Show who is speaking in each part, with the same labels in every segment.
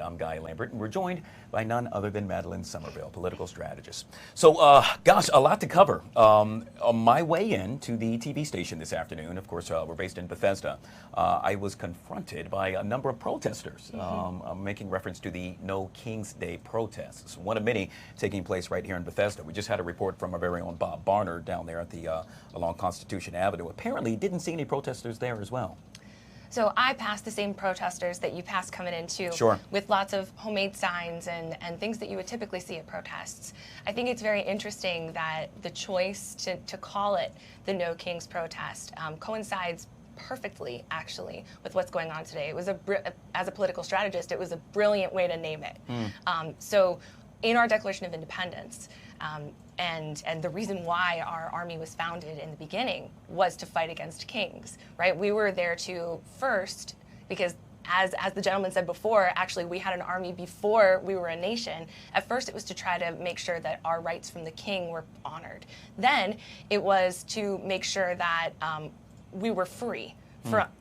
Speaker 1: I'm Guy Lambert, and we're joined by none other than Madeleine Somerville, political strategist. So, gosh, a lot to cover. On my way in to the TV station this afternoon, of course, we're based in Bethesda, I was confronted by a number of protesters making reference to the No King's Day protests, one of many taking place right here in Bethesda. We just had a report from our very own Bob Barner down there at the along Constitution Avenue. Apparently, didn't see any protesters there as well.
Speaker 2: So I passed the same protesters that you passed coming in too,
Speaker 1: Sure.
Speaker 2: with lots of homemade signs and things that you would typically see at protests. I think it's very interesting that the choice to call it the No Kings protest coincides perfectly, actually, with what's going on today. It was as a political strategist, it was a brilliant way to name it. So in our Declaration of Independence, and the reason why our army was founded in the beginning was to fight against kings, right? We were there to first, because as the gentleman said before, actually we had an army before we were a nation. At first it was to try to make sure that our rights from the king were honored. Then it was to make sure that we were free.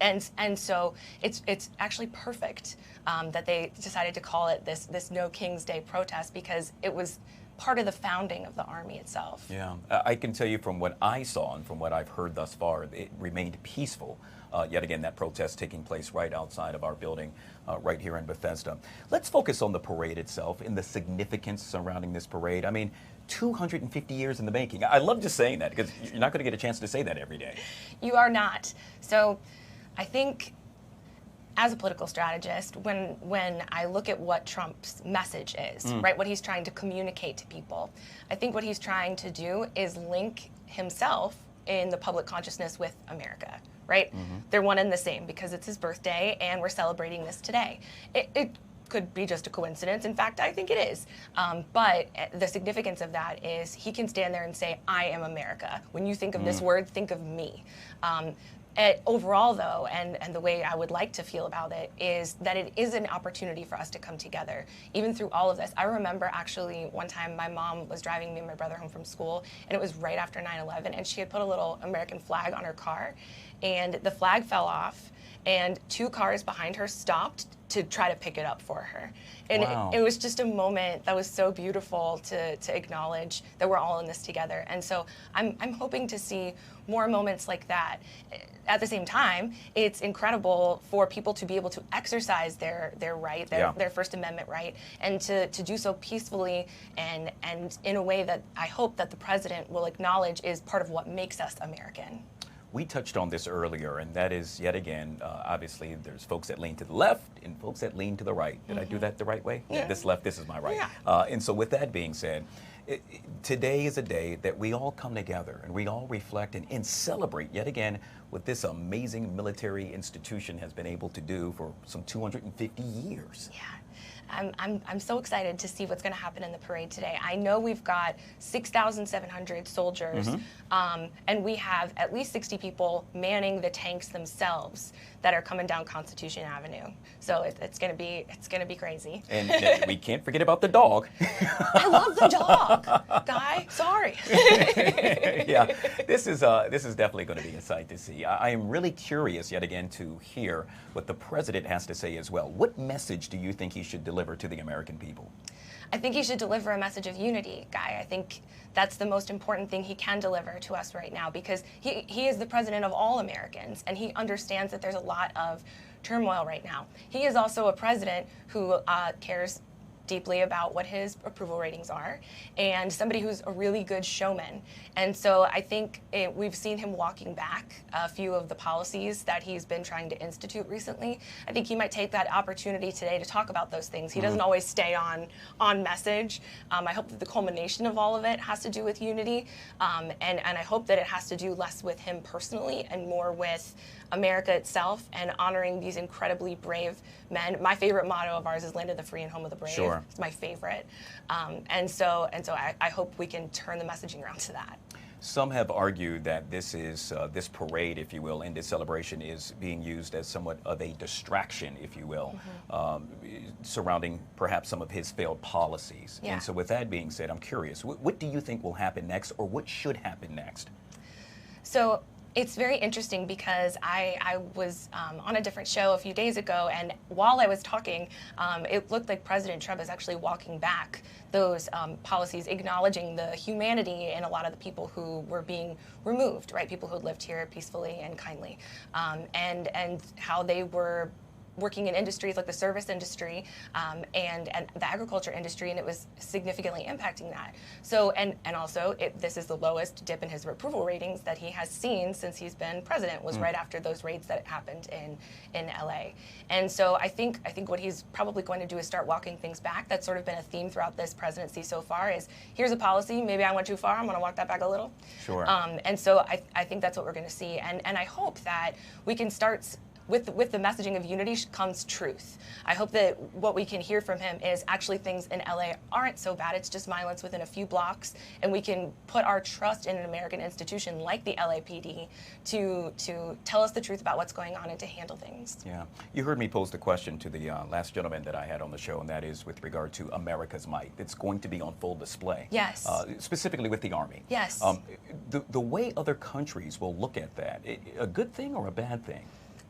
Speaker 2: And so it's actually perfect that they decided to call it this No King's Day protest, because it was part of the founding of the Army itself.
Speaker 1: Yeah, I can tell you from what I saw and from what I've heard thus far, it remained peaceful. Yet again, that protest taking place right outside of our building, right here in Bethesda. Let's focus on the parade itself and the significance surrounding this parade. I mean, 250 years in the making. I love just saying that, because you're not going to get a chance to say that every day.
Speaker 2: You are not. So I think, as a political strategist, when I look at what Trump's message is, right, what he's trying to communicate to people, I think what he's trying to do is link himself in the public consciousness with America, right? They're one and the same, because it's his birthday and we're celebrating this today. It could be just a coincidence. In fact, I think it is. But the significance of that is he can stand there and say, I am America. When you think of this word, think of me. Overall, though, and the way I would like to feel about it is that it is an opportunity for us to come together, even through all of this. I remember actually one time my mom was driving me and my brother home from school, and it was right after 9/11, and she had put a little American flag on her car, and the flag fell off, and 2 cars behind her stopped to try to pick it up for her. And
Speaker 1: wow.
Speaker 2: it was just a moment that was so beautiful to acknowledge that we're all in this together. And so I'm hoping to see more moments like that. At the same time, it's incredible for people to be able to exercise their right, their First Amendment right, and to do so peacefully and in a way that I hope that the president will acknowledge is part of what makes us American.
Speaker 1: We touched on this earlier, and that is, yet again, obviously there's folks that lean to the left and folks that lean to the right. Did I do that the right way?
Speaker 2: Yeah.
Speaker 1: This left, this is my right.
Speaker 2: Yeah.
Speaker 1: And so with that being said, today is a day that we all come together and we all reflect and celebrate, yet again, what this amazing military institution has been able to do for some 250 years.
Speaker 2: Yeah. I'm so excited to see what's going to happen in the parade today. I know we've got 6,700 soldiers, and we have at least 60 people manning the tanks themselves that are coming down Constitution Avenue. So it's going to be crazy.
Speaker 1: And we can't forget about the dog.
Speaker 2: I love the dog, Guy. Sorry.
Speaker 1: Yeah, this is definitely going to be a sight to see. I am really curious yet again to hear what the president has to say as well. What message do you think he should deliver to the American people?
Speaker 2: I think he should deliver a message of unity, Guy. I think that's the most important thing he can deliver to us right now, because he is the president of all Americans, and he understands that there's a lot of turmoil right now. He is also a president who cares deeply about what his approval ratings are, and somebody who's a really good showman. And so I think we've seen him walking back a few of the policies that he's been trying to institute recently. I think he might take that opportunity today to talk about those things. He doesn't always stay on message. I hope that the culmination of all of it has to do with unity, and I hope that it has to do less with him personally and more with America itself and honoring these incredibly brave men. My favorite motto of ours is "Land of the free and home of the brave."
Speaker 1: Sure.
Speaker 2: It's my favorite, and so I hope we can turn the messaging around to that.
Speaker 1: Some have argued that this parade, if you will, and this celebration is being used as somewhat of a distraction, if you will, surrounding perhaps some of his failed policies.
Speaker 2: Yeah.
Speaker 1: And so with that being said, I'm curious, what do you think will happen next, or what should happen next?
Speaker 2: So It's very interesting because I was on a different show a few days ago, and while I was talking, it looked like President Trump is actually walking back those policies, acknowledging the humanity in a lot of the people who were being removed, right? People who lived here peacefully and kindly, and how they were working in industries like the service industry and the agriculture industry, and it was significantly impacting that. So, and also, this is the lowest dip in his approval ratings that he has seen since he's been president, was right after those raids that happened in LA. And so I think what he's probably going to do is start walking things back. That's sort of been a theme throughout this presidency so far is, here's a policy, maybe I went too far, I'm gonna walk that back a little.
Speaker 1: Sure.
Speaker 2: And so I think that's what we're gonna see. And I hope that we can start with the messaging of unity comes truth. I hope that what we can hear from him is actually things in LA aren't so bad. It's just violence within a few blocks, and we can put our trust in an American institution like the LAPD to tell us the truth about what's going on and to handle things.
Speaker 1: Yeah. You heard me pose the question to the last gentleman that I had on the show, and that is with regard to America's might. It's going to be on full display.
Speaker 2: Yes.
Speaker 1: Specifically with the Army.
Speaker 2: Yes.
Speaker 1: The way other countries will look at that, a good thing or a bad thing?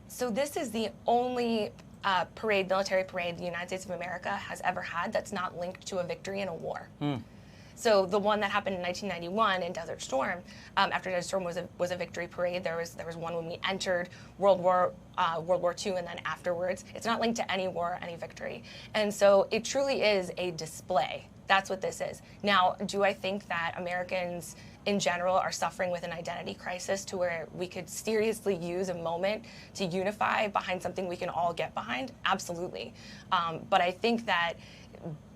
Speaker 2: So this is the only military parade the United States of America has ever had that's not linked to a victory in a war. So the one that happened in 1991 in Desert Storm, after Desert Storm was a victory parade. There was one when we entered World War II, and then afterwards. It's not linked to any war, any victory, and so it truly is a display. That's what this is. Now, do I think that Americans in general are suffering with an identity crisis to where we could seriously use a moment to unify behind something we can all get behind? Absolutely. But I think that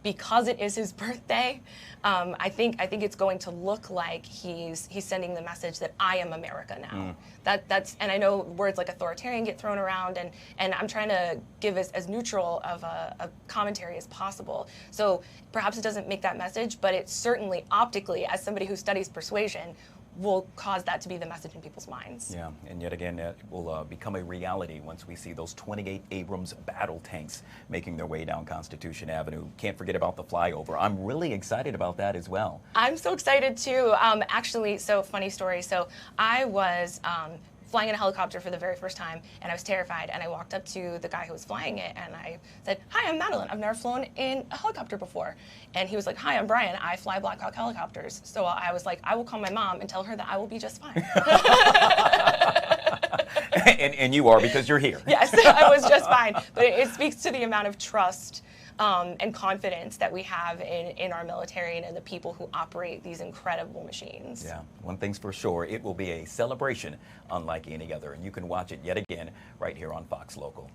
Speaker 2: because it is his birthday, I think it's going to look like he's sending the message that I am America now. That's and I know words like authoritarian get thrown around, and I'm trying to give as neutral of a commentary as possible. So perhaps it doesn't make that message, but it certainly optically, as somebody who studies persuasion, will cause that to be the message in people's minds.
Speaker 1: Yeah, and yet again, it will become a reality once we see those 28 Abrams battle tanks making their way down Constitution Avenue. Can't forget about the flyover. I'm really excited about that as well.
Speaker 2: I'm so excited too. Actually, so funny story. So I was flying in a helicopter for the very first time, and I was terrified, and I walked up to the guy who was flying it, and I said, "Hi, I'm Madeline. I've never flown in a helicopter before." And he was like, "Hi, I'm Brian. I fly Black Hawk helicopters." So I was like, I will call my mom and tell her that I will be just fine.
Speaker 1: and you are, because you're here.
Speaker 2: Yes, I was just fine. But it speaks to the amount of trust and confidence that we have in our military and in the people who operate these incredible machines.
Speaker 1: Yeah, one thing's for sure, it will be a celebration unlike any other, and you can watch it yet again right here on Fox Local.